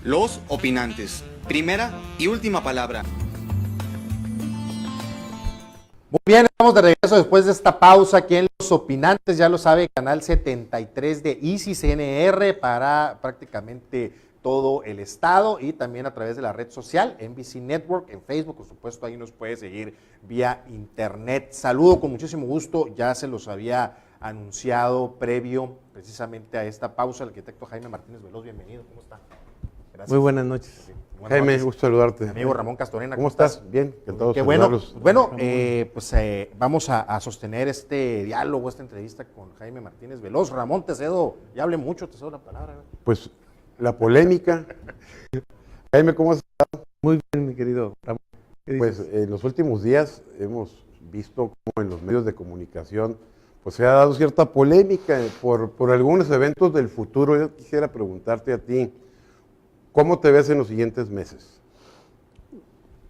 Los opinantes. Primera y última palabra. Muy bien, estamos de regreso después de esta pausa aquí en Los Opinantes, ya lo sabe, canal 73 de Easy CNR para prácticamente todo el estado y también a través de la red social NBC Network, en Facebook, por supuesto, ahí nos puede seguir vía internet. Saludo con muchísimo gusto, ya se los había anunciado previo precisamente a esta pausa, el arquitecto Jaime Martínez Veloz, bienvenido, ¿cómo está? Gracias. Muy buenas noches. Sí, buenas Jaime, noches. gusto saludarte. Amigo Ramón Castorena, ¿Cómo estás? Bien, encantado de Qué bueno. saludarlos. Bueno, vamos a sostener este diálogo, esta entrevista con Jaime Martínez Veloz. Ramón, te cedo, ya hablé mucho, te cedo la palabra. Pues la polémica. Jaime, ¿cómo has estado? Muy bien, mi querido Ramón. Pues en los últimos días hemos visto cómo en los medios de comunicación pues se ha dado cierta polémica por algunos eventos del futuro. Yo quisiera preguntarte a ti, ¿cómo te ves en los siguientes meses?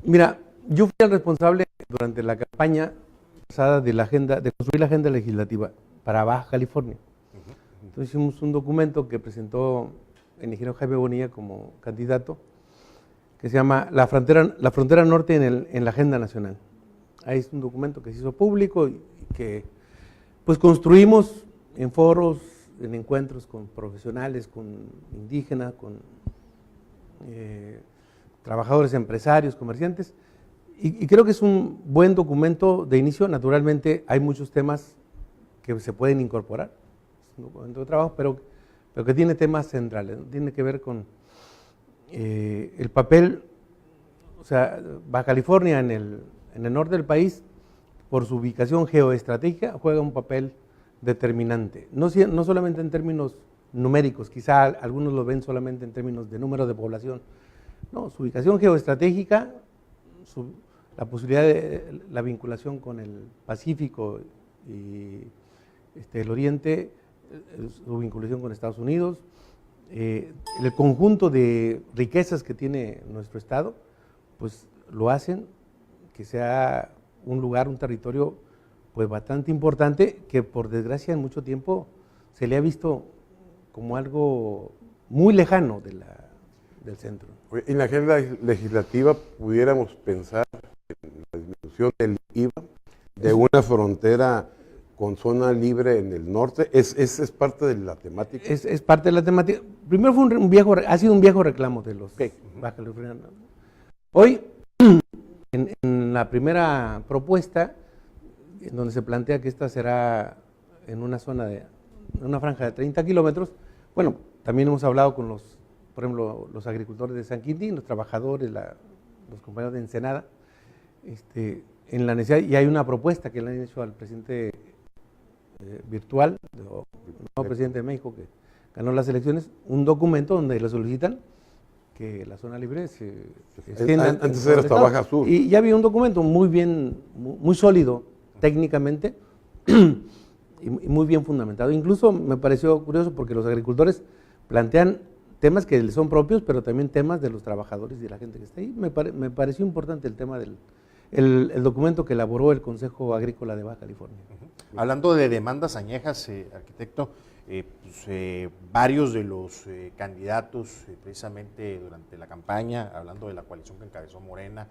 Mira, yo fui el responsable durante la campaña pasada de construir la agenda legislativa para Baja California. Entonces hicimos un documento que presentó el ingeniero Jaime Bonilla como candidato, que se llama La frontera norte en la agenda nacional. Ahí es un documento que se hizo público y que pues construimos en foros, en encuentros con profesionales, con indígenas, con trabajadores, empresarios, comerciantes, y creo que es un buen documento de inicio. Naturalmente hay muchos temas que se pueden incorporar, es un documento de trabajo, pero que tiene temas centrales, ¿no? Tiene que ver con el papel, o sea, Baja California en el norte del país, por su ubicación geoestratégica, juega un papel determinante, no solamente en términos numéricos, quizá algunos lo ven solamente en términos de número de población. No, su ubicación geoestratégica, la posibilidad de la vinculación con el Pacífico y el Oriente, su vinculación con Estados Unidos, el conjunto de riquezas que tiene nuestro estado, pues lo hacen que sea un lugar, un territorio pues bastante importante, que por desgracia en mucho tiempo se le ha visto como algo muy lejano del centro. En la agenda legislativa pudiéramos pensar en la disminución del IVA, de una frontera con zona libre en el norte. ¿Es parte de la temática? Es parte de la temática. Primero ha sido un viejo reclamo de los Baja Californianos. Hoy, en la primera propuesta, en donde se plantea que esta será en una franja de 30 kilómetros, bueno, también hemos hablado con por ejemplo, los agricultores de San Quintín, los trabajadores, los compañeros de Ensenada, en la necesidad, y hay una propuesta que le han hecho al presidente virtual, el nuevo presidente de México, que ganó las elecciones, un documento donde le solicitan que la zona libre se extienda. Antes era hasta Baja Sur. Y ya había un documento muy sólido técnicamente y muy bien fundamentado. Incluso me pareció curioso porque los agricultores plantean temas que les son propios, pero también temas de los trabajadores y de la gente que está ahí. Me pareció importante el tema el documento que elaboró el Consejo Agrícola de Baja California. Hablando de demandas añejas, arquitecto, varios de los candidatos, precisamente durante la campaña, hablando de la coalición que encabezó Morena,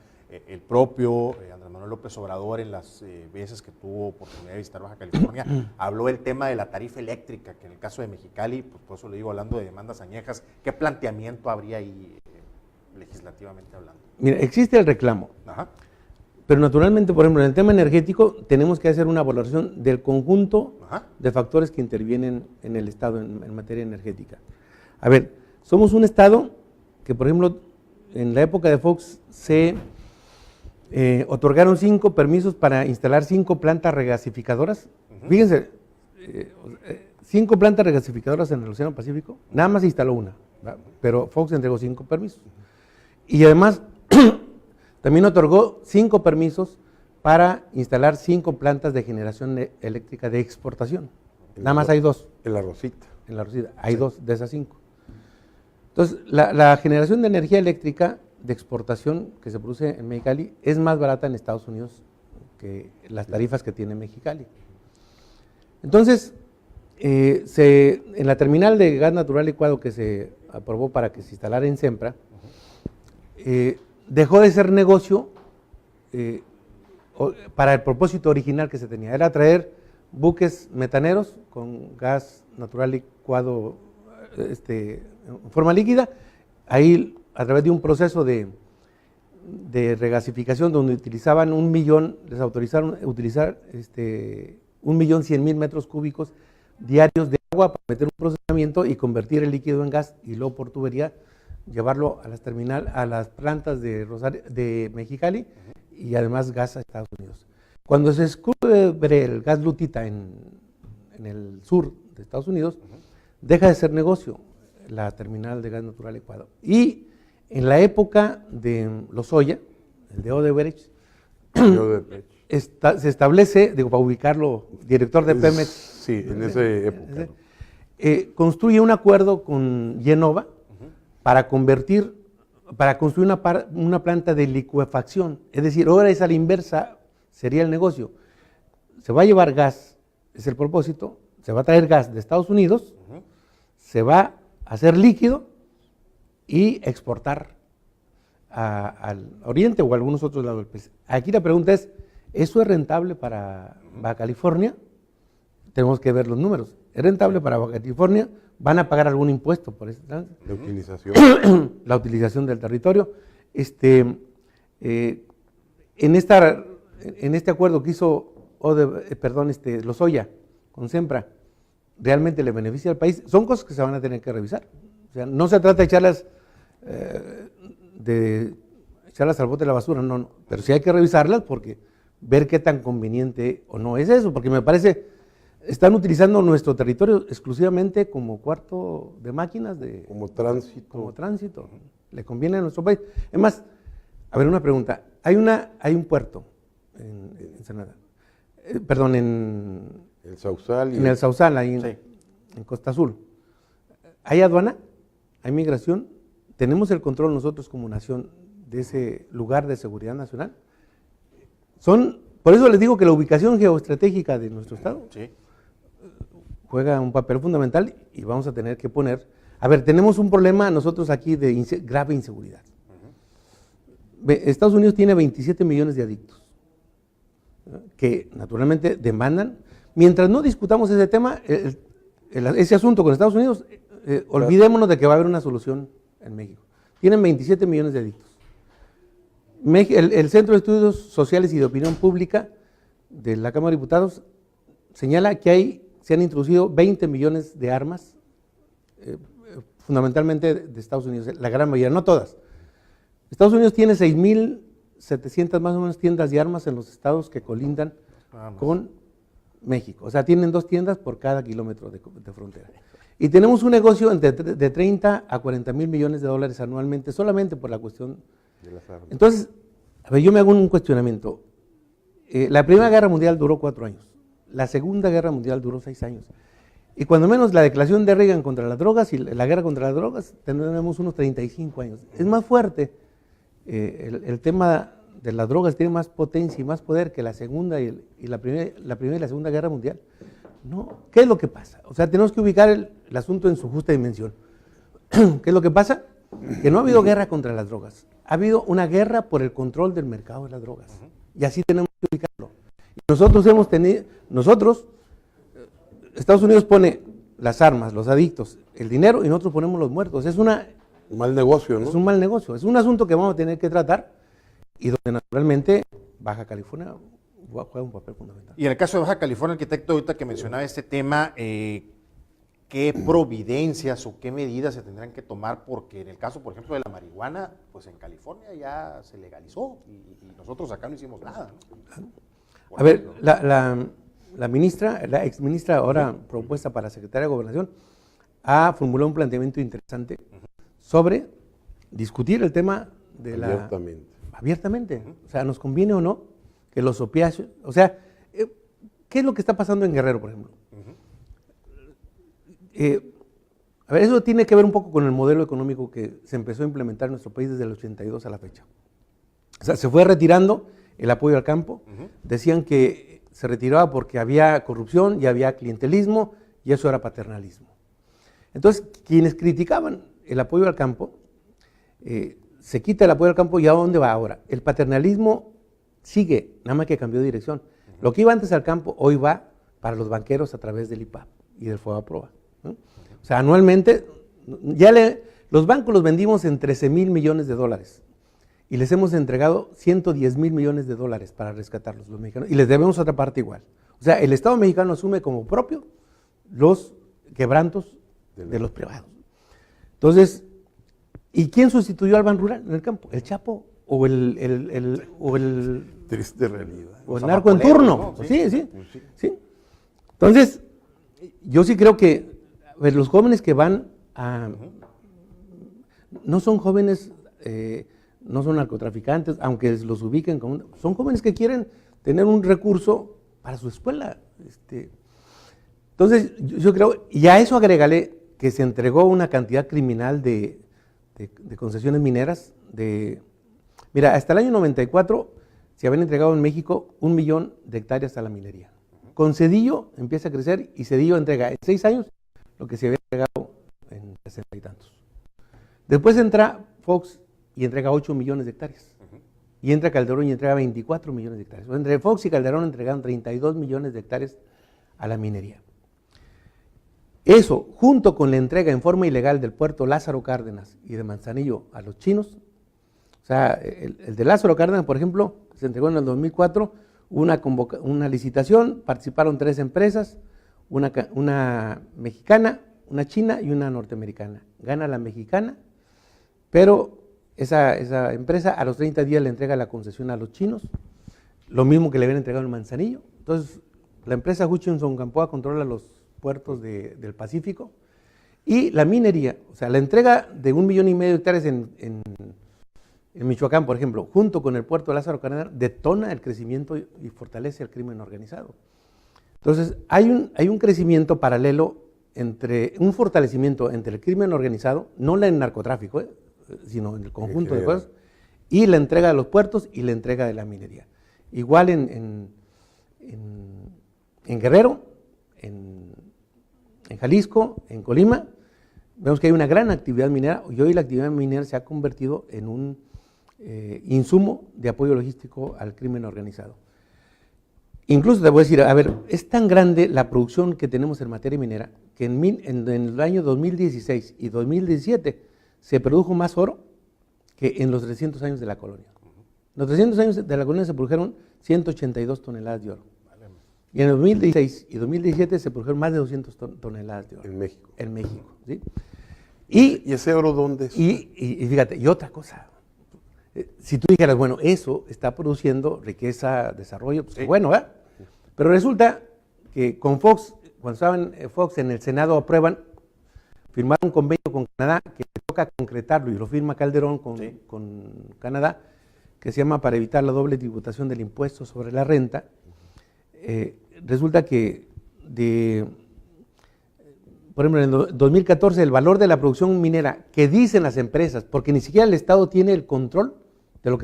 el propio Andrés Manuel López Obrador, en las veces que tuvo oportunidad de visitar Baja California, habló del tema de la tarifa eléctrica, que en el caso de Mexicali, pues por eso le digo, hablando de demandas añejas, ¿qué planteamiento habría ahí legislativamente hablando? Mira, existe el reclamo. Ajá. Pero naturalmente, por ejemplo, en el tema energético tenemos que hacer una valoración del conjunto de factores que intervienen en el Estado en materia energética. A ver, somos un Estado que, por ejemplo, en la época de Fox se otorgaron 5 permisos para instalar 5 plantas regasificadoras. Fíjense, 5 plantas regasificadoras en el Océano Pacífico, nada más se instaló una, ¿verdad? Pero Fox entregó 5 permisos. Y además también otorgó 5 permisos para instalar 5 plantas de generación eléctrica de exportación. Nada más hay 2. En la Rosita. En la Rosita, hay 2 de esas 5. Entonces, la generación de energía eléctrica de exportación que se produce en Mexicali es más barata en Estados Unidos que las tarifas que tiene Mexicali. Entonces, En la terminal de gas natural licuado que se aprobó para que se instalara en Sempra, dejó de ser negocio para el propósito original que se tenía, era traer buques metaneros con gas natural licuado en forma líquida, ahí a través de un proceso de regasificación donde utilizaban 1 millón, les autorizaron utilizar 1.100.000 metros cúbicos diarios de agua para meter un procesamiento y convertir el líquido en gas y luego por tubería llevarlo a las plantas de Mexicali y además gas a Estados Unidos. Cuando se descubre el gas lutita en el sur de Estados Unidos, deja de ser negocio la terminal de gas natural licuado. Y en la época de Lozoya, el de Odebrecht, se establece, digo, para ubicarlo, director de Pemex. Sí, en esa época. Construye un acuerdo con Yenova para construir una planta de licuefacción. Es decir, ahora es a la inversa, sería el negocio. Se va a llevar gas, es el propósito, se va a traer gas de Estados Unidos, se va a hacer líquido y exportar al oriente o a algunos otros lados del país. Aquí la pregunta es, ¿eso es rentable para Baja California? Tenemos que ver los números. ¿Es rentable para Baja California? ¿Van a pagar algún impuesto por ese trance? La utilización. La utilización del territorio. En este acuerdo que hizo Lozoya con Sempra, ¿realmente le beneficia al país? Son cosas que se van a tener que revisar. O sea, no se trata de echarlas al bote de la basura, no, pero sí hay que revisarlas porque ver qué tan conveniente o no es eso, porque me parece, están utilizando nuestro territorio exclusivamente como cuarto de máquinas, como tránsito. Como tránsito, le conviene a nuestro país. Es más, a ver, una pregunta, hay un puerto en Ensenada, en el Sausal. En el Sausal, ahí en Costa Azul. ¿Hay aduana? ¿Hay migración? ¿Tenemos el control nosotros como nación de ese lugar de seguridad nacional? Por eso les digo que la ubicación geoestratégica de nuestro estado juega un papel fundamental y vamos a tener que poner... A ver, tenemos un problema nosotros aquí de grave inseguridad. Estados Unidos tiene 27 millones de adictos que naturalmente demandan. Mientras no discutamos ese tema, ese asunto con Estados Unidos, olvidémonos de que va a haber una solución en México. Tienen 27 millones de adictos. El Centro de Estudios Sociales y de Opinión Pública de la Cámara de Diputados señala que se han introducido 20 millones de armas, fundamentalmente de Estados Unidos, la gran mayoría, no todas. Estados Unidos tiene 6.700 más o menos tiendas de armas en los estados que colindan con México. O sea, tienen 2 tiendas por cada kilómetro de frontera. Y tenemos un negocio de 30 a 40 mil millones de dólares anualmente, solamente por la cuestión de las armas. Entonces, a ver, yo me hago un cuestionamiento. La Primera Guerra Mundial duró 4 años, la Segunda Guerra Mundial duró 6 años. Y cuando menos la declaración de Reagan contra las drogas y la guerra contra las drogas, tenemos unos 35 años. Es más fuerte, el tema de las drogas tiene más potencia y más poder que la Segunda y la Primera y la Segunda Guerra Mundial. No, ¿qué es lo que pasa? O sea, tenemos que ubicar el asunto en su justa dimensión. ¿Qué es lo que pasa? Que no ha habido guerra contra las drogas, ha habido una guerra por el control del mercado de las drogas. Y así tenemos que ubicarlo. Y Estados Unidos pone las armas, los adictos, el dinero y nosotros ponemos los muertos. Es un mal negocio, ¿no? Es un mal negocio, es un asunto que vamos a tener que tratar y donde naturalmente Baja California juega un papel fundamental. Y en el caso de Baja California, arquitecto, ahorita que mencionaba este tema, ¿qué providencias o qué medidas se tendrán que tomar? Porque en el caso, por ejemplo, de la marihuana, pues en California ya se legalizó y nosotros acá no hicimos nada, ¿no? A ver, la ministra, la exministra ahora propuesta para secretaria de Gobernación, ha formulado un planteamiento interesante sobre discutir el tema de abiertamente. O sea, ¿nos conviene o no que los opiáceos, o sea, qué es lo que está pasando en Guerrero, por ejemplo? A ver, eso tiene que ver un poco con el modelo económico que se empezó a implementar en nuestro país desde el 82 a la fecha. O sea, se fue retirando el apoyo al campo, decían que se retiraba porque había corrupción y había clientelismo y eso era paternalismo. Entonces, quienes criticaban el apoyo al campo, se quita el apoyo al campo y ¿a dónde va ahora? El paternalismo sigue, nada más que cambió de dirección. Lo que iba antes al campo, hoy va para los banqueros a través del IPAP y del FOBAPROA, ¿no? O sea, anualmente, los bancos los vendimos en 13,000 millones de dólares y les hemos entregado 110,000 millones de dólares para rescatarlos los mexicanos y les debemos otra parte igual. O sea, el Estado mexicano asume como propio los quebrantos de los privados. Entonces, ¿y quién sustituyó al Ban Rural en el campo? ¿El Chapo o el Triste realidad. o el narco en turno? ¿no? Sí. Entonces, yo sí creo que los jóvenes que van a... No son jóvenes, no son narcotraficantes, aunque los ubiquen como... Son jóvenes que quieren tener un recurso para su escuela. Entonces, yo creo, y a eso agrégale que se entregó una cantidad criminal de concesiones mineras. Mira, hasta el año 94 se habían entregado en México 1 millón de hectáreas a la minería. Con Cedillo empieza a crecer y Cedillo entrega en 6 años lo que se había entregado en 60 y tantos. Después entra Fox y entrega 8 millones de hectáreas. Y entra Calderón y entrega 24 millones de hectáreas. Entre Fox y Calderón entregaron 32 millones de hectáreas a la minería. Eso, junto con la entrega en forma ilegal del puerto Lázaro Cárdenas y de Manzanillo a los chinos, o sea, el de Lázaro Cárdenas, por ejemplo, se entregó en el 2004, una licitación, participaron 3 empresas, una mexicana, una china y una norteamericana. Gana la mexicana, pero esa empresa a los 30 días le entrega la concesión a los chinos, lo mismo que le habían entregado en Manzanillo. Entonces, la empresa Hutchinson Gamboa controla los puertos del Pacífico y la minería, o sea, la entrega de 1,5 millones de hectáreas en Michoacán, por ejemplo, junto con el puerto de Lázaro Cárdenas, detona el crecimiento y fortalece el crimen organizado. Entonces, hay un crecimiento paralelo un fortalecimiento entre el crimen organizado, no el narcotráfico, sino en el conjunto de cosas, y la entrega de los puertos y la entrega de la minería. Igual en Guerrero, en Jalisco, en Colima, vemos que hay una gran actividad minera y hoy la actividad minera se ha convertido en un insumo de apoyo logístico al crimen organizado. Incluso te voy a decir, a ver, es tan grande la producción que tenemos en materia minera que en el año 2016 y 2017 se produjo más oro que en los 300 años de la colonia. En los 300 años de la colonia se produjeron 182 toneladas de oro. Y en el 2016 y 2017 se produjeron más de 200 toneladas de oro. En México. En México, ¿sí? ¿Y ese oro dónde es? Y fíjate, y otra cosa, si tú dijeras, bueno, eso está produciendo riqueza, desarrollo, pues bueno, ¿verdad? Pero resulta que con Fox, cuando estaban Fox en el Senado aprueban, firmaron un convenio con Canadá que toca concretarlo y lo firma Calderón con Canadá, que se llama para evitar la doble tributación del impuesto sobre la renta. Resulta que por ejemplo, en el 2014 el valor de la producción minera que dicen las empresas, porque ni siquiera el Estado tiene el control de lo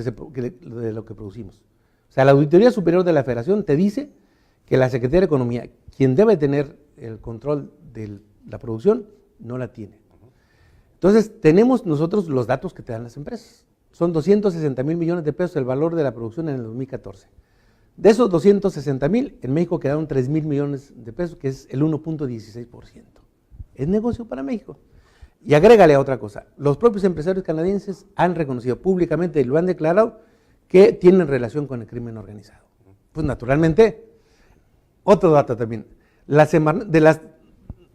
que producimos. O sea, la Auditoría Superior de la Federación te dice que la Secretaría de Economía, quien debe tener el control de la producción, no la tiene. Entonces, tenemos nosotros los datos que te dan las empresas. Son 260,000 millones de pesos el valor de la producción en el 2014. De esos 260,000, en México quedaron 3,000 millones de pesos, que es el 1.16%. Es negocio para México. Y agrégale a otra cosa, los propios empresarios canadienses han reconocido públicamente y lo han declarado que tienen relación con el crimen organizado. Pues naturalmente, otro dato también,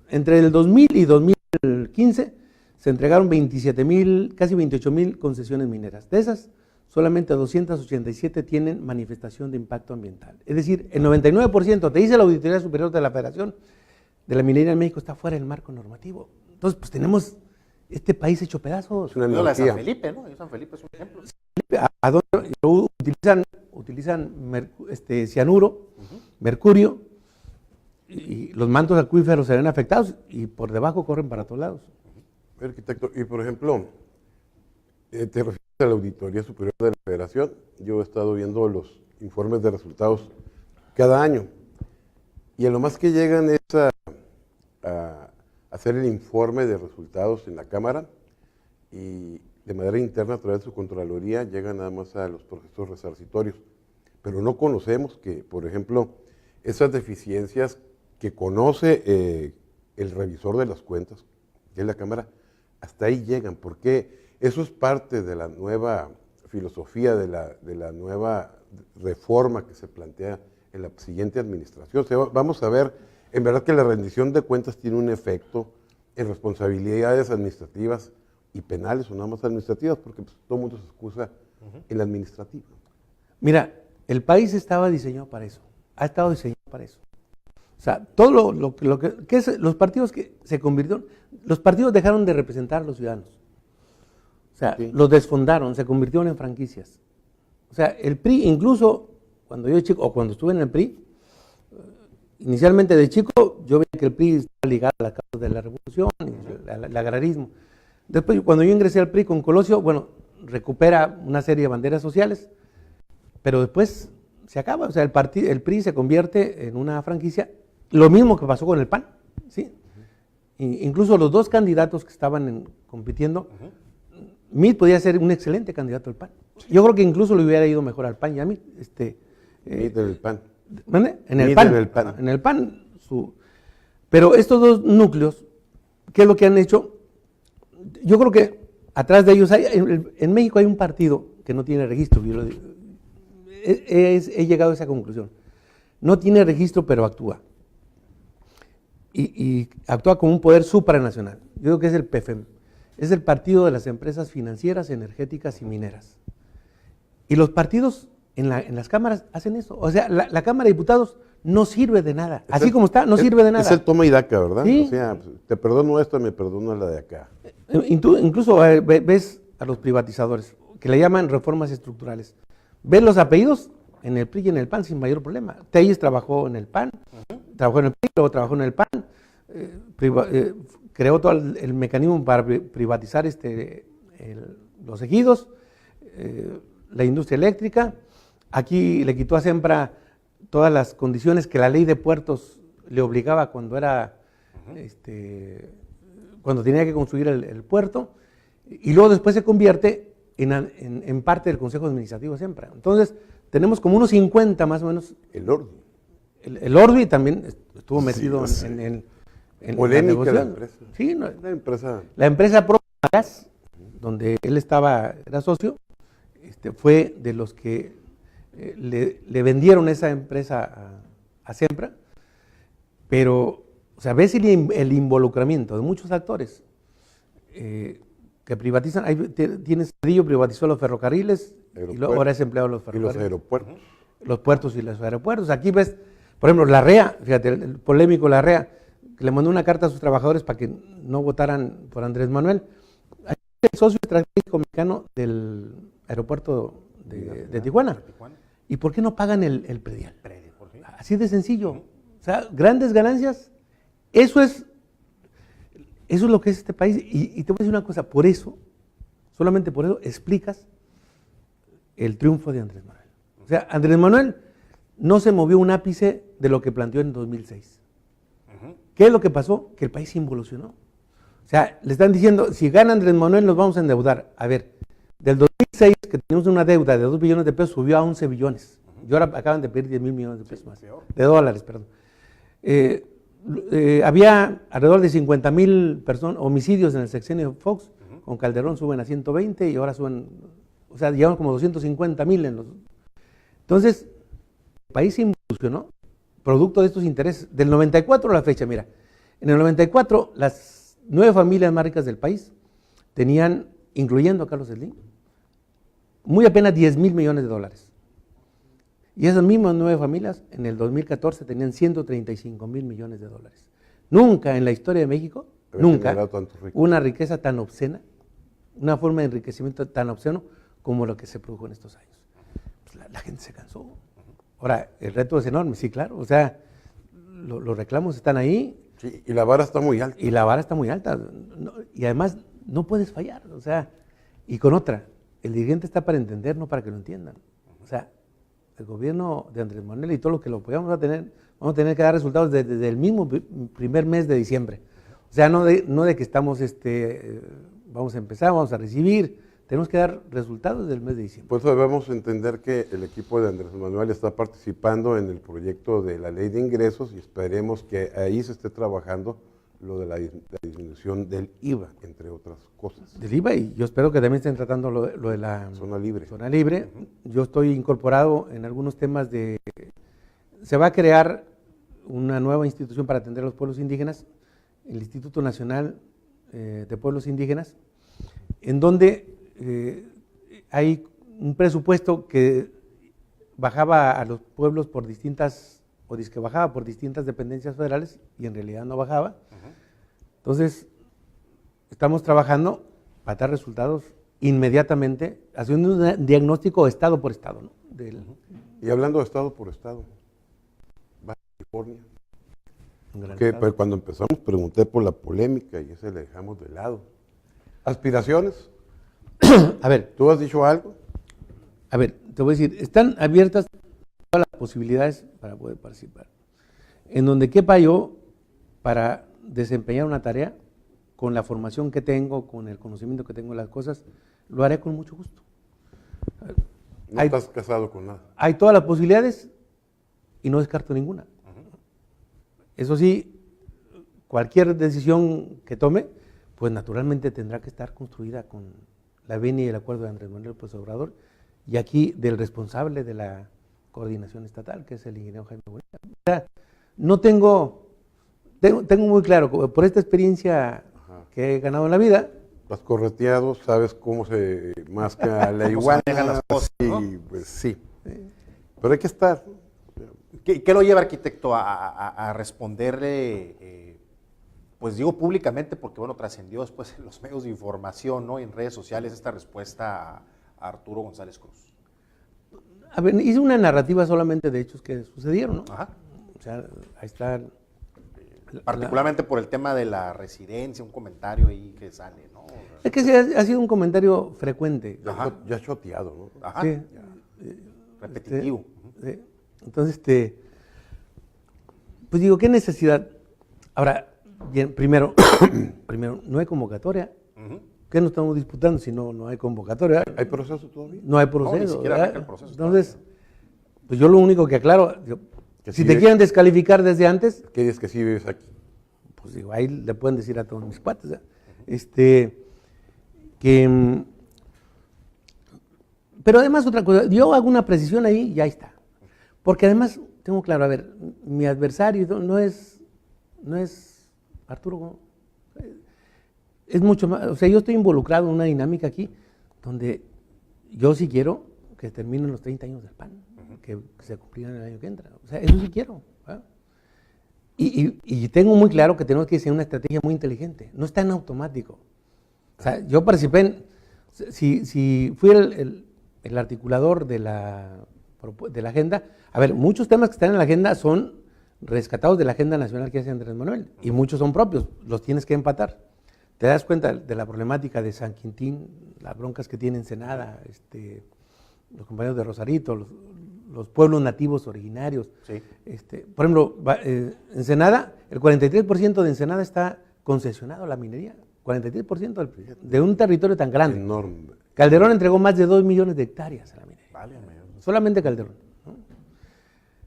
entre el 2000 y 2015 se entregaron 27,000, casi 28,000 concesiones mineras. De esas, solamente 287 tienen manifestación de impacto ambiental. Es decir, el 99%, te dice la Auditoría Superior de la Federación, de la minería en México está fuera del marco normativo. Entonces, pues tenemos este país hecho pedazos. Es una No, la de San anarquía. Felipe, ¿no? San Felipe es un ejemplo. ¿A dónde utilizan cianuro, mercurio, y los mantos acuíferos se ven afectados y por debajo corren para todos lados? Arquitecto, y por ejemplo, te refieres a la Auditoría Superior de la Federación. Yo he estado viendo los informes de resultados cada año y a lo más que llegan es a hacer el informe de resultados en la Cámara y de manera interna a través de su Contraloría llega nada más a los procesos resarcitorios. Pero no conocemos que, por ejemplo, esas deficiencias que conoce el revisor de las cuentas, que es la Cámara, hasta ahí llegan, porque eso es parte de la nueva filosofía, de la nueva reforma que se plantea en la siguiente administración. O sea, vamos a ver, en verdad que la rendición de cuentas tiene un efecto en responsabilidades administrativas y penales, o nada más administrativas, porque pues, todo el mundo se excusa en la administrativa. Mira, el país estaba diseñado para eso, ha estado diseñado para eso. O sea, todo lo que es, los partidos que se convirtieron, los partidos dejaron de representar a los ciudadanos. O sea, Sí. los desfondaron, se convirtieron en franquicias. O sea, el PRI, incluso cuando yo chico, o cuando estuve en el PRI, inicialmente de chico, yo veía que el PRI estaba ligado a la causa de la revolución, y el agrarismo. Después, cuando yo ingresé al PRI con Colosio, bueno, recupera una serie de banderas sociales, pero después se acaba. O sea, el PRI se convierte en una franquicia, lo mismo que pasó con el PAN, ¿sí? Incluso los dos candidatos que estaban compitiendo, Meade podía ser un excelente candidato al PAN. Yo creo que incluso le hubiera ido mejor al PAN y a Meade. Meade en el PAN. ¿Mande? En el Meade PAN. en el PAN. En el PAN. Pero estos dos núcleos, ¿qué es lo que han hecho? Yo creo que atrás de ellos, en México hay un partido que no tiene registro. Yo he llegado a esa conclusión. No tiene registro, pero actúa. Y actúa como un poder supranacional. Yo creo que es el PFM. Es el partido de las empresas financieras, energéticas y mineras. Y los partidos en las cámaras hacen eso. O sea, la Cámara de Diputados no sirve de nada. Así como está, no sirve de nada. Es el toma y daca, ¿verdad? Sí. O sea, te perdono esto, me perdono la de acá. Incluso ves a los privatizadores, que le llaman reformas estructurales. Ves los apellidos en el PRI y en el PAN sin mayor problema. Telles trabajó en el PAN, trabajó en el PRI, luego trabajó en el PAN, creó todo el mecanismo para privatizar los ejidos, la industria eléctrica. Aquí le quitó a Sempra todas las condiciones que la ley de puertos le obligaba cuando cuando tenía que construir el puerto, y luego después se convierte en parte del Consejo Administrativo de Sempra. Entonces, tenemos como unos 50 más o menos. El orden. El Orbi también estuvo metido Sí, en polémica la negociación. empresa. Sí, La empresa. la empresa Gas, donde él era socio, fue de los que le vendieron esa empresa a Sempra, pero, o sea, ves el involucramiento de muchos actores que privatizan. Ahí tienes, Cedillo privatizó los ferrocarriles, y luego ahora es empleado de los Y ferrocarriles. los aeropuertos. Los puertos y los aeropuertos. Aquí ves, por ejemplo, Larrea, fíjate, el polémico Larrea, que le mandó una carta a sus trabajadores para que no votaran por Andrés Manuel. Aquí es el socio estratégico mexicano del aeropuerto de Tijuana. ¿Y por qué no pagan el predial? Así de sencillo. O sea, grandes ganancias. Eso es lo que es este país. Y te voy a decir una cosa, por eso, solamente por eso, explicas el triunfo de Andrés Manuel. O sea, Andrés Manuel no se movió un ápice de lo que planteó en 2006. ¿Qué es lo que pasó? Que el país involucionó. O sea, le están diciendo, si gana Andrés Manuel nos vamos a endeudar. A ver, del 2006, que teníamos una deuda de 2 billones de pesos, subió a 11 billones. Y ahora acaban de pedir 10,000 millones de pesos más. De dólares, perdón. Había alrededor de 50,000 homicidios en el sexenio de Fox. Con Calderón suben a 120 y ahora suben, o sea, llegaron como 250,000 en los... Entonces, el país se involucionó producto de estos intereses. Del 94 a la fecha, mira, en el 94 las 9 familias más ricas del país tenían, incluyendo a Carlos Slim, muy apenas 10,000 millones de dólares. Y esas mismas 9 familias en el 2014 tenían 135,000 millones de dólares. Nunca en la historia de México, nunca, una riqueza tan obscena, una forma de enriquecimiento tan obsceno como lo que se produjo en estos años. Pues la gente se cansó. Ahora, el reto es enorme, sí, claro. O sea, los reclamos están ahí. Sí, y la vara está muy alta. Y la vara está muy alta. Y además, no puedes fallar. O sea, y con otra, el dirigente está para entender, no para que lo entiendan. O sea, el gobierno de Andrés Manuel y todo lo que lo apoyamos va vamos a tener que dar resultados desde el mismo primer mes de diciembre. O sea, no de que estamos, vamos a empezar, vamos a recibir, tenemos que dar resultados del mes de diciembre. Por eso debemos entender que el equipo de Andrés Manuel está participando en el proyecto de la ley de ingresos y esperemos que ahí se esté trabajando lo de la disminución del IVA, entre otras cosas. Del IVA, y yo espero que también estén tratando lo de la Zona libre. Zona libre. Yo estoy incorporado en algunos temas se va a crear una nueva institución para atender a los pueblos indígenas, el Instituto Nacional de Pueblos Indígenas, en donde hay un presupuesto que bajaba a los pueblos por distintas, o dice que bajaba por distintas dependencias federales, y en realidad no bajaba. Entonces, estamos trabajando para dar resultados inmediatamente, haciendo un diagnóstico estado por estado, ¿no? Y hablando de estado por estado, Baja California, que estado. pues, cuando empezamos pregunté por la polémica y ese le dejamos de lado. ¿Aspiraciones? A ver, ¿Tú has dicho algo? te voy a decir, están abiertas todas las posibilidades para poder participar. En donde quepa yo para desempeñar una tarea, con la formación que tengo, con el conocimiento que tengo de las cosas, lo haré con mucho gusto. No estás casado con nada. Hay todas las posibilidades y no descarto ninguna. Eso sí, cualquier decisión que tome, pues naturalmente tendrá que estar construida con la venia y el acuerdo de Andrés Manuel López Obrador, y aquí del responsable de la coordinación estatal, que es el ingeniero Jaime Bonilla. O sea, no tengo muy claro, por esta experiencia que he ganado en la vida. Has correteado, sabes cómo se masca la iguana. manejan las cosas, ¿no? Sí, pues sí. Pero hay que estar. ¿Qué lo lleva, arquitecto, a responderle, pues digo públicamente, porque bueno, trascendió después en los medios de información, ¿no? Y en redes sociales, esta respuesta a Arturo González Cruz? A ver, hice una narrativa solamente de hechos que sucedieron, ¿no? Ajá. O sea, ahí está. Particularmente por el tema de la residencia, un comentario ahí que sale, ¿no? Es que ha sido un comentario frecuente. Ajá. Ya choteado, ¿no? Ajá. Sí. Repetitivo. Sí. Entonces, pues digo, ¿qué necesidad? Ahora, bien, primero, no hay convocatoria. ¿Qué nos estamos disputando si no hay convocatoria? ¿Hay proceso todavía? No hay No, proceso. ni siquiera ¿verdad? arranca el proceso Entonces, pues yo lo único que aclaro, digo, Que si sí te ve- quieren descalificar desde antes, ¿Qué dices que sí vives aquí? pues digo, ahí le pueden decir a todos mis cuates, ¿verdad? Pero además otra cosa, yo hago una precisión ahí y ya está. Porque además, tengo claro, a ver, mi adversario no es Arturo, es mucho más, o sea, yo estoy involucrado en una dinámica aquí donde yo sí quiero que terminen los 30 años del PAN, que se cumplirán el año que entra. O sea, eso sí quiero. ¿verdad? Y tengo muy claro que tenemos que hacer una estrategia muy inteligente. No está en automático. O sea, yo participé si fui el articulador de la agenda, a ver, muchos temas que están en la agenda son rescatados de la agenda nacional que hace Andrés Manuel, y muchos son propios, los tienes que empatar. Te das cuenta de la problemática de San Quintín, las broncas que tiene Ensenada, los compañeros de Rosarito, los pueblos nativos originarios. Sí. Por ejemplo, Ensenada, el 43% de Ensenada está concesionado a la minería, 43% de un territorio tan grande. Enorme. Calderón entregó más de 2 millones de hectáreas a la minería. Vale, Solamente Calderón. ¿no?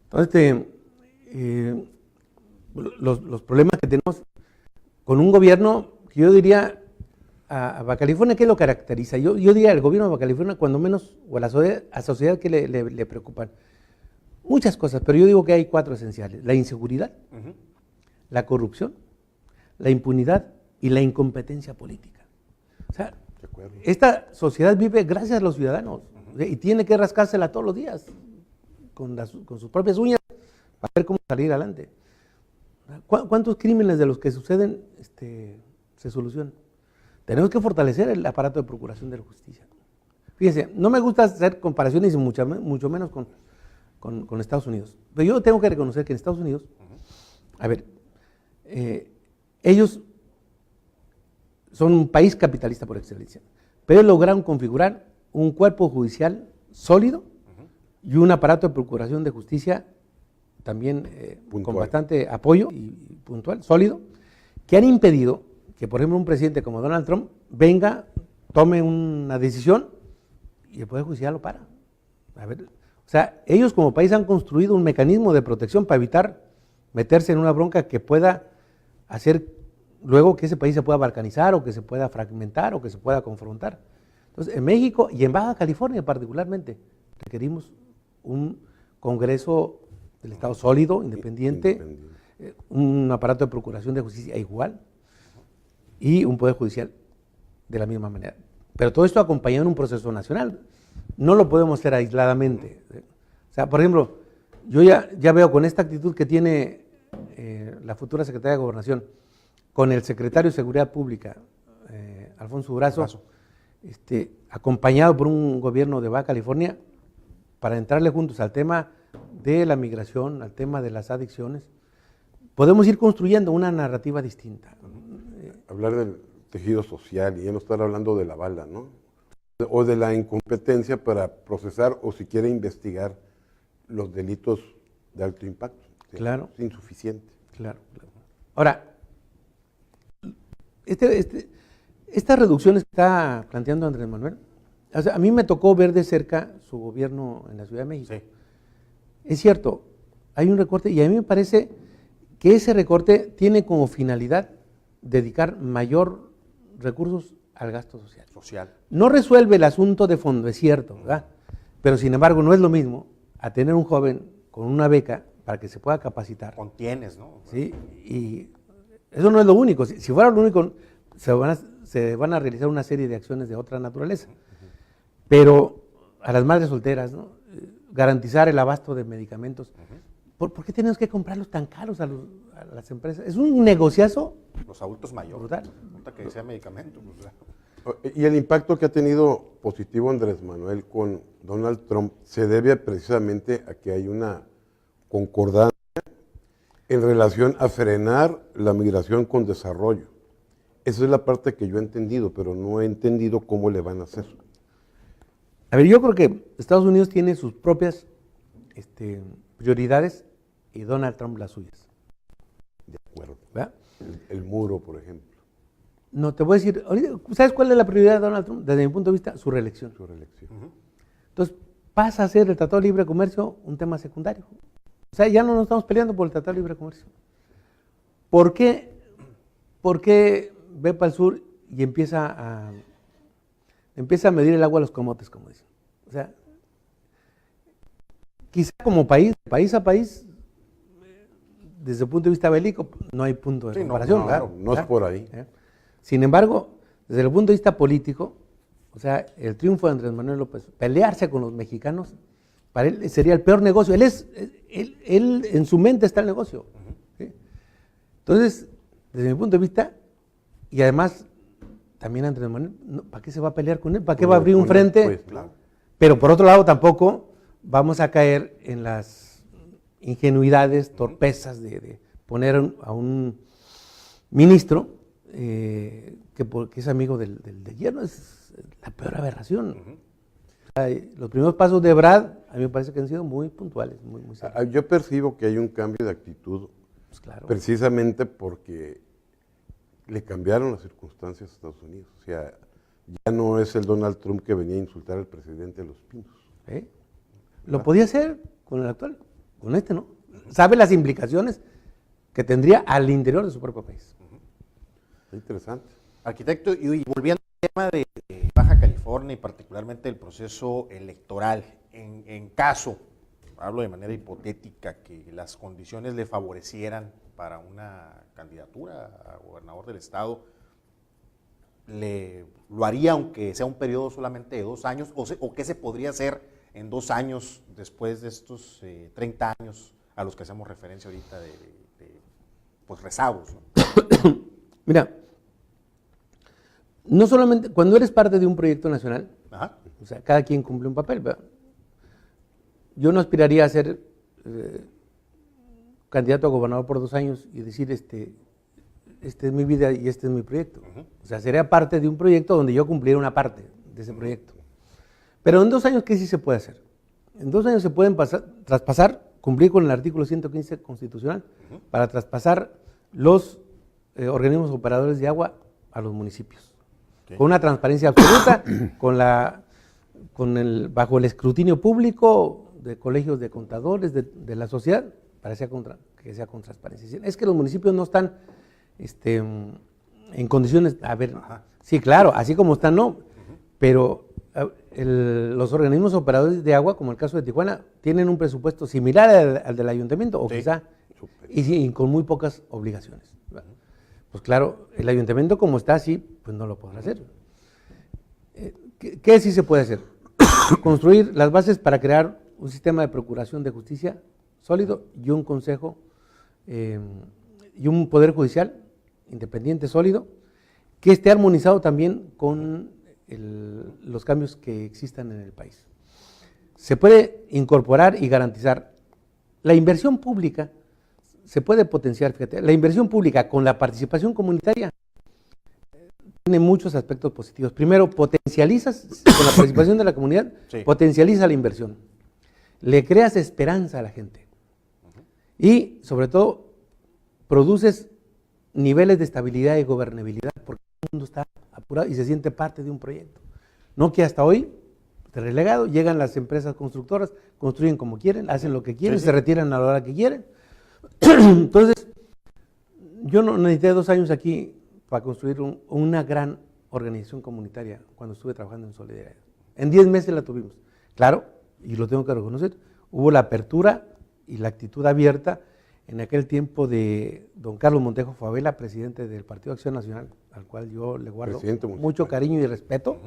Entonces, los problemas que tenemos con un gobierno que yo diría a Baja California, ¿qué lo caracteriza? Yo diría al gobierno de Baja California, cuando menos, o a la sociedad que le preocupan. Muchas cosas, pero yo digo que hay 4 esenciales: la inseguridad, la corrupción, la impunidad y la incompetencia política. O sea, De acuerdo. esta sociedad vive gracias a los ciudadanos y tiene que rascársela todos los días con sus propias uñas para ver cómo salir adelante. ¿Cuántos crímenes de los que suceden se solucionan? Tenemos que fortalecer el aparato de procuración de la justicia. Fíjense, no me gusta hacer comparaciones y mucho menos con Estados Unidos. Pero yo tengo que reconocer que en Estados Unidos, a ver, ellos son un país capitalista por excelencia, pero lograron configurar un cuerpo judicial sólido y un aparato de procuración de justicia también con Puntual. bastante apoyo y puntual, sólido, que han impedido que, por ejemplo, un presidente como Donald Trump venga, tome una decisión y el Poder Judicial lo para. A ver, o sea, ellos como país han construido un mecanismo de protección para evitar meterse en una bronca que pueda hacer luego que ese país se pueda balcanizar o que se pueda fragmentar o que se pueda confrontar. Entonces, en México y en Baja California particularmente, requerimos un Congreso del Estado sólido, independiente, un aparato de procuración de justicia igual y un Poder Judicial de la misma manera. Pero todo esto acompañado en un proceso nacional. No lo podemos hacer aisladamente. O sea, por ejemplo, yo ya veo con esta actitud que tiene la futura Secretaria de Gobernación, con el Secretario de Seguridad Pública, Alfonso Durazo, acompañado por un gobierno de Baja California, para entrarle juntos al tema de la migración, al tema de las adicciones, podemos ir construyendo una narrativa distinta. Hablar del tejido social y ya no estar hablando de la bala, ¿no? O de la incompetencia para procesar o siquiera investigar los delitos de alto impacto. Claro. Es insuficiente. Claro. Ahora, estas reducciones que está planteando Andrés Manuel, o sea, a mí me tocó ver de cerca su gobierno en la Ciudad de México. Sí. Es cierto, hay un recorte y a mí me parece que ese recorte tiene como finalidad dedicar mayor recursos al gasto social. No resuelve el asunto de fondo, es cierto, ¿verdad? Pero sin embargo no es lo mismo a tener un joven con una beca para que se pueda capacitar. Contienes, ¿no? ¿Sí? Y eso no es lo único. Si fuera lo único, se van a realizar una serie de acciones de otra naturaleza. Pero a las madres solteras, ¿no? Garantizar el abasto de medicamentos. ¿Por qué tenemos que comprarlos tan caros a las empresas? Es un negociazo. Los adultos mayores. Brutal. Nota que sea medicamento. Y el impacto que ha tenido positivo Andrés Manuel con Donald Trump se debe precisamente a que hay una concordancia en relación a frenar la migración con desarrollo. Esa es la parte que yo he entendido, pero no he entendido cómo le van a hacer. A ver, yo creo que Estados Unidos tiene sus propias prioridades y Donald Trump las suyas. De acuerdo. ¿Verdad? El muro, por ejemplo. No, te voy a decir, ¿sabes cuál es la prioridad de Donald Trump? Desde mi punto de vista, su reelección. Su reelección. Entonces, pasa a ser el Tratado de Libre Comercio un tema secundario. O sea, ya no nos estamos peleando por el Tratado de Libre Comercio. ¿Por qué ve para el sur y empieza a medir el agua a los comotes, como dicen? O sea, quizá como país a país, desde el punto de vista bélico, no hay punto de comparación. No es por ahí. Sin embargo, desde el punto de vista político, o sea, el triunfo de Andrés Manuel López, pelearse con los mexicanos, para él sería el peor negocio. Él en su mente está el negocio. ¿Sí? Entonces, desde mi punto de vista, y además, también Andrés Manuel, ¿para qué se va a pelear con él? ¿Para qué va a abrir un frente? Pues, claro. Pero por otro lado, tampoco vamos a caer en las ingenuidades, torpezas de poner a un ministro que es amigo del yerno. Es la peor aberración. Los primeros pasos de Ebrard, a mí me parece que han sido muy puntuales, muy serios. Yo percibo que hay un cambio de actitud, Pues claro. precisamente porque le cambiaron las circunstancias a Estados Unidos. O sea, ya no es el Donald Trump que venía a insultar al presidente de Los Pinos. Lo podía hacer con el actual, con este no. Sabe las implicaciones que tendría al interior de su propio país. Interesante. Arquitecto, y volviendo al tema de Baja California y particularmente el proceso electoral, en caso, hablo de manera hipotética, que las condiciones le favorecieran para una candidatura a gobernador del estado, ¿lo haría aunque sea un periodo solamente de 2 años? ¿O qué se podría hacer en 2 años después de estos 30 años a los que hacemos referencia ahorita de pues rezagos, ¿no? Mira, no solamente, cuando eres parte de un proyecto nacional, Ajá. o sea, cada quien cumple un papel, ¿verdad? Yo no aspiraría a ser candidato a gobernador por 2 años y decir, esta es mi vida y este es mi proyecto. O sea, sería parte de un proyecto donde yo cumpliera una parte de ese proyecto. Pero en 2 años, ¿qué sí se puede hacer? En 2 años se pueden traspasar cumplir con el artículo 115 constitucional para traspasar los organismos operadores de agua a los municipios. Okay. Con una transparencia absoluta, bajo el escrutinio público de colegios de contadores, de la sociedad, para que sea con transparencia. Es que los municipios no están en condiciones, sí, claro, así como están, no, pero los organismos operadores de agua, como el caso de Tijuana, tienen un presupuesto similar al del ayuntamiento, o quizá, y con muy pocas obligaciones. Pues claro, el ayuntamiento como está así, pues no lo podrá hacer. ¿Qué sí se puede hacer? Construir las bases para crear un sistema de procuración de justicia sólido y un consejo y un poder judicial independiente, sólido, que esté armonizado también con los cambios que existan en el país. Se puede incorporar y garantizar la inversión pública, se puede potenciar, fíjate, la inversión pública con la participación comunitaria tiene muchos aspectos positivos. Primero, potencializas, con la participación de la comunidad, potencializa la inversión, le creas esperanza a la gente y, sobre todo, produces niveles de estabilidad y gobernabilidad porque todo el mundo está apurado y se siente parte de un proyecto. No que hasta hoy, relegado, llegan las empresas constructoras, construyen como quieren, hacen lo que quieren, se retiran a la hora que quieren. Entonces, yo no necesité 2 años aquí para construir una gran organización comunitaria cuando estuve trabajando en Solidaridad. En 10 meses la tuvimos. Claro, y lo tengo que reconocer, hubo la apertura y la actitud abierta en aquel tiempo de don Carlos Montejo Favela, presidente del Partido Acción Nacional, al cual yo le guardo mucho cariño y respeto,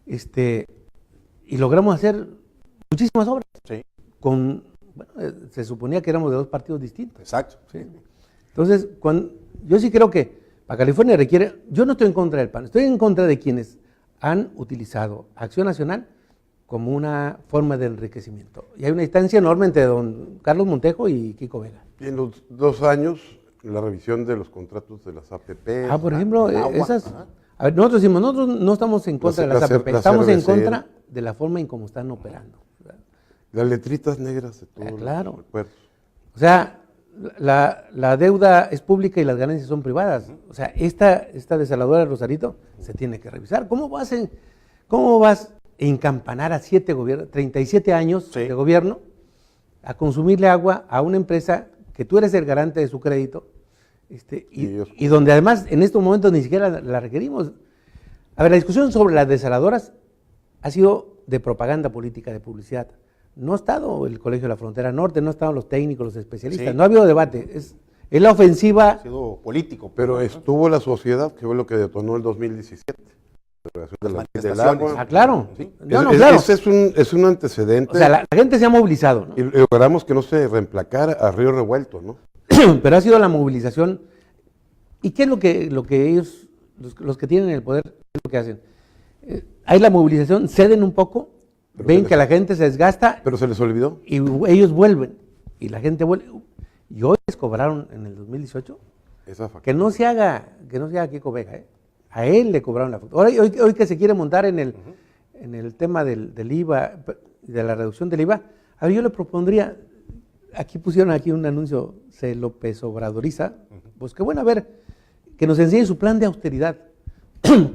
y logramos hacer muchísimas obras, se suponía que éramos de 2 partidos distintos. Exacto. ¿Sí? Entonces, yo sí creo que para California requiere, yo no estoy en contra del PAN, estoy en contra de quienes han utilizado Acción Nacional como una forma de enriquecimiento. Y hay una distancia enorme entre don Carlos Montejo y Kiko Vega. Y en los 2 años, la revisión de los contratos de las APP. Por ejemplo, esas. A ver, nosotros decimos, nosotros no estamos en contra de las APP, estamos en contra de la forma en cómo están operando. ¿Verdad? Las letritas negras de todos claro. los recuerdos. O sea, la deuda es pública y las ganancias son privadas. O sea, esta desaladora de Rosarito se tiene que revisar. ¿Cómo vas a encampanar a 37 años de gobierno a consumirle agua a una empresa que tú eres el garante de su crédito y donde además en estos momentos ni siquiera la requerimos? A ver, la discusión sobre las desaladoras ha sido de propaganda política, de publicidad. No ha estado el Colegio de la Frontera Norte, no han estado los técnicos, los especialistas, no ha habido debate, es la ofensiva. Ha sido político. Pero estuvo la sociedad, que fue lo que detonó el 2017. De la del agua. Claro. Sí. Claro. Ese es un antecedente. O sea, la gente se ha movilizado, ¿no? Y logramos que no se reemplacara a río revuelto, ¿no? Pero ha sido la movilización. ¿Y qué es lo que ellos, los que tienen el poder, qué es lo que hacen? Hay la movilización, ceden un poco, ven que la gente se desgasta. Pero se les olvidó. Y ellos vuelven. Y la gente vuelve. Y hoy les cobraron en el 2018 que no se haga Kiko Vega, A él le cobraron la factura. Hoy que se quiere montar en el tema del IVA, de la reducción del IVA, a ver, yo le propondría, pusieron un anuncio, se López Obradoriza, pues qué bueno, a ver, que nos enseñe su plan de austeridad,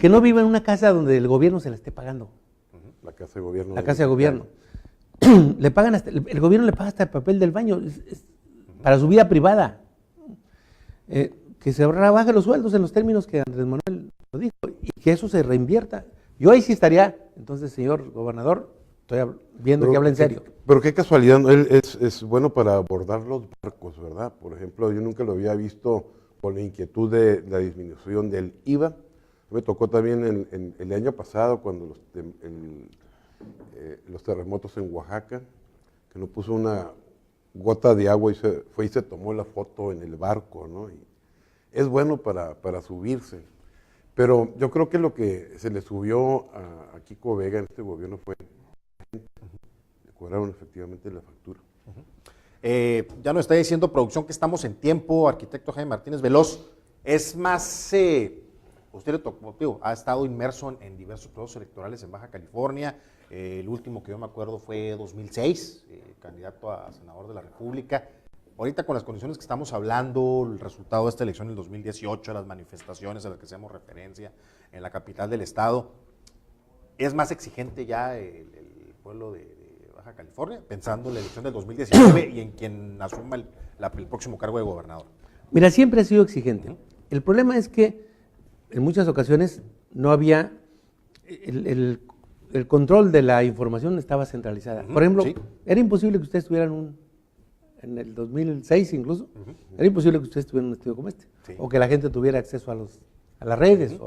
que no viva en una casa donde el gobierno se la esté pagando. La casa de gobierno. La casa de gobierno. Le pagan el gobierno le paga hasta el papel del baño, para su vida privada. Que se rebaje los sueldos en los términos que Andrés Manuel lo dijo y que eso se reinvierta. Yo ahí sí estaría, entonces, señor gobernador, estoy viendo que habla en serio. Pero qué casualidad, ¿no? Él es bueno para abordar los barcos, ¿verdad? Por ejemplo, yo nunca lo había visto con la inquietud de la disminución del IVA. Me tocó también el año pasado cuando los terremotos en Oaxaca, que no puso una gota de agua y se tomó la foto en el barco, ¿no? Y es bueno para subirse. Pero yo creo que lo que se le subió a Kiko Vega en este gobierno fue le cobraron efectivamente la factura. Ya nos está diciendo producción que estamos en tiempo, arquitecto Jaime Martínez Veloz. Es más Usted le tocó, digo, ha estado inmerso en diversos procesos electorales en Baja California. El último que yo me acuerdo fue 2006, candidato a senador de la República. Ahorita con las condiciones que estamos hablando, el resultado de esta elección en el 2018, las manifestaciones a las que hacemos referencia en la capital del estado, ¿es más exigente ya el pueblo de Baja California, pensando en la elección del 2019 y en quien asuma el próximo cargo de gobernador? Mira, siempre ha sido exigente. El problema es que en muchas ocasiones no había, el control de la información estaba centralizada. Por ejemplo, sí. Era imposible que ustedes tuvieran en el 2006 incluso, era imposible que ustedes tuvieran un estudio como este, sí. o que la gente tuviera acceso a las redes.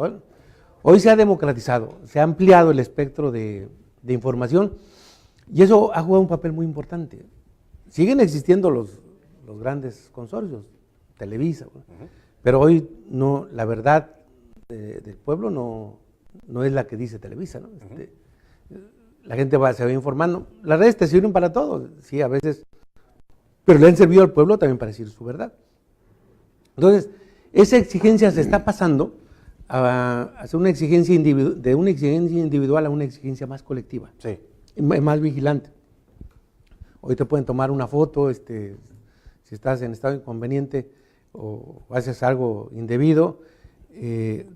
Hoy se ha democratizado, se ha ampliado el espectro de información y eso ha jugado un papel muy importante. Siguen existiendo los grandes consorcios, Televisa, pero hoy no, la verdad del pueblo no es la que dice Televisa, ¿no? La gente se va informando. Las redes te sirven para todo, sí, a veces, pero le han servido al pueblo también para decir su verdad. Entonces, esa exigencia se está pasando a hacer una exigencia de una exigencia individual a una exigencia más colectiva, Sí. más vigilante. Hoy te pueden tomar una foto, si estás en estado inconveniente o haces algo indebido,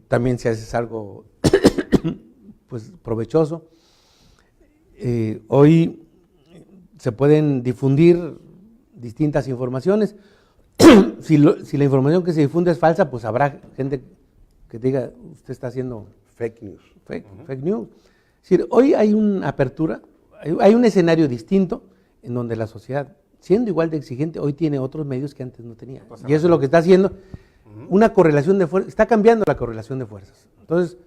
también si haces algo pues provechoso. Hoy se pueden difundir distintas informaciones. Si la información que se difunde es falsa, pues habrá gente que diga, usted está haciendo Fake news. fake news. Es decir, hoy hay una apertura, hay un escenario distinto en donde la sociedad, siendo igual de exigente, hoy tiene otros medios que antes no tenía. Y eso es lo que está haciendo una correlación de fuerzas, está cambiando la correlación de fuerzas. Entonces,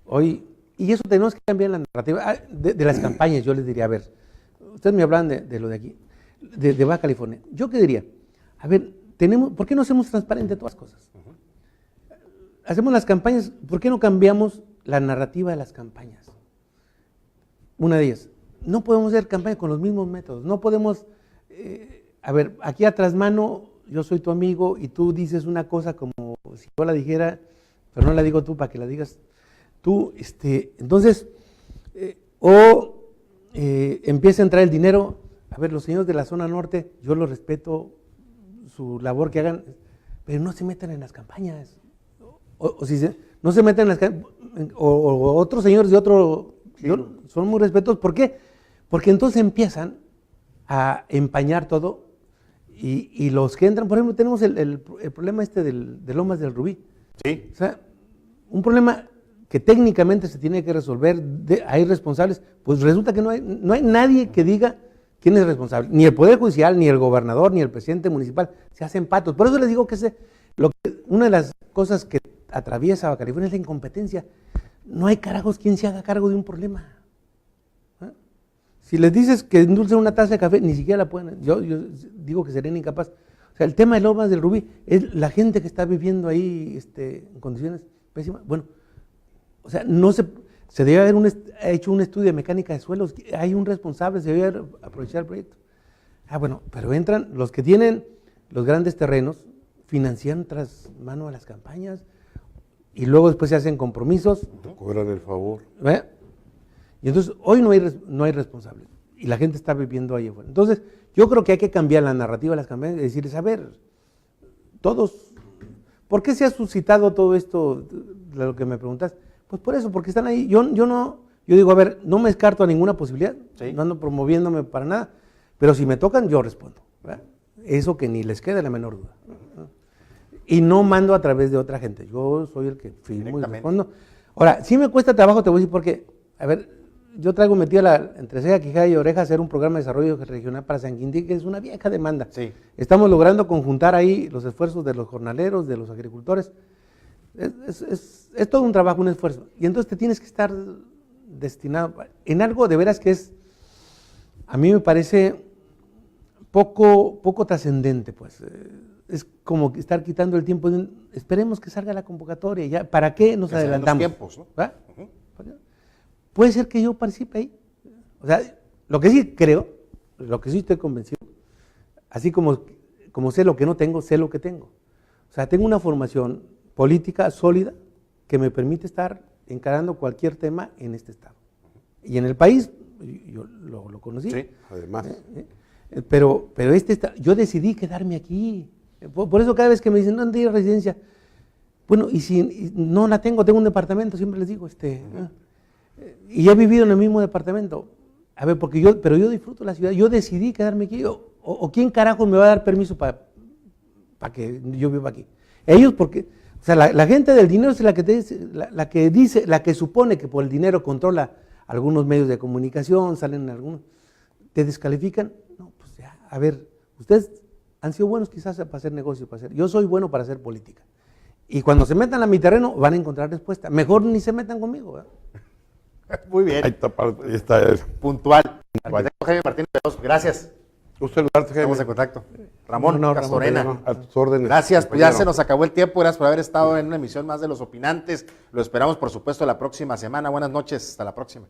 hoy, y eso tenemos que cambiar la narrativa de las campañas. Yo les diría, a ver, ustedes me hablan de lo de aquí, de Baja California. Yo qué diría, a ver, ¿por qué no hacemos transparente todas las cosas? Hacemos las campañas, ¿por qué no cambiamos la narrativa de las campañas? Una de ellas, no podemos hacer campaña con los mismos métodos, no podemos, a ver, aquí a trasmano, yo soy tu amigo y tú dices una cosa como si yo la dijera, pero no la digo tú para que la digas tú, entonces, empieza a entrar el dinero. A ver, los señores de la zona norte, yo los respeto, su labor que hagan, pero no se metan en las campañas. O si no se meten en las campañas, o otros señores de otro, son muy respetuosos. ¿Por qué? Porque entonces empiezan a empañar todo y los que entran, por ejemplo, tenemos el problema de Lomas del Rubí. Sí. O sea, un problema que técnicamente se tiene que resolver, hay responsables, pues resulta que no hay nadie que diga quién es responsable. Ni el Poder Judicial, ni el gobernador, ni el presidente municipal, se hacen patos. Por eso les digo que una de las cosas que atraviesa Baja California es la incompetencia. No hay carajos quien se haga cargo de un problema. Si les dices que endulcen una taza de café, ni siquiera la pueden. Yo digo que serían incapaces. O sea, el tema de Lomas del Rubí es la gente que está viviendo ahí en condiciones pésimas. Bueno, o sea, se debe haber hecho un estudio de mecánica de suelos. Hay un responsable, se debe haber aprovechado el proyecto. Bueno, pero entran los que tienen los grandes terrenos, financian tras mano a las campañas y luego después se hacen compromisos. Te cobran el favor. Y entonces hoy no hay responsables y la gente está viviendo ahí afuera. Entonces yo creo que hay que cambiar la narrativa de las campañas y decirles, a ver, todos, ¿por qué se ha suscitado todo esto, de lo que me preguntas? Pues por eso, porque están ahí. Yo digo, a ver, no me descarto a ninguna posibilidad, Sí. no ando promoviéndome para nada, pero si me tocan, yo respondo. Eso que ni les quede la menor duda. Y no mando a través de otra gente, yo soy el que firmo y respondo. Ahora, sí me cuesta trabajo, te voy a decir porque, a ver, yo traigo metida entre ceja, quijada y oreja hacer un programa de desarrollo regional para San Quintín, que es una vieja demanda. Sí. Estamos logrando conjuntar ahí los esfuerzos de los jornaleros, de los agricultores. Es todo un trabajo, un esfuerzo. Y entonces te tienes que estar destinado en algo de veras que a mí me parece poco trascendente, pues. Es como estar quitando el tiempo. Esperemos que salga la convocatoria. Ya, ¿para qué nos adelantamos? Tiempos, ¿no? Puede ser que yo participe ahí. O sea, lo que sí creo, lo que sí estoy convencido, así como sé lo que no tengo, sé lo que tengo. O sea, tengo una formación política sólida que me permite estar encarando cualquier tema en este estado. Y en el país, yo lo conocí. Sí. Además, Pero yo decidí quedarme aquí. Por eso cada vez que me dicen, ¿dónde ir residencia? Bueno, y si no la tengo un departamento, siempre les digo, y he vivido en el mismo departamento. A ver, pero yo disfruto la ciudad, yo decidí quedarme aquí, o quién carajo me va a dar permiso para que yo viva aquí. Ellos, porque, o sea, la gente del dinero es la que dice, la que supone que por el dinero controla algunos medios de comunicación, salen algunos, te descalifican. No, pues ya, a ver, ustedes han sido buenos quizás para hacer negocio, yo soy bueno para hacer política. Y cuando se metan a mi terreno van a encontrar respuesta. Mejor ni se metan conmigo, ¿verdad? Muy bien. ahí está. Puntual. Arquitecto Jaime Martínez Veloso, gracias. Un saludarte, Jaime. Estamos en contacto. Ramón No, Castorena. A tus órdenes. Gracias, pues ya compañero. se nos acabó el tiempo. Gracias por haber estado en una emisión más de Los Opinantes. Lo esperamos, por supuesto, la próxima semana. Buenas noches, hasta la próxima.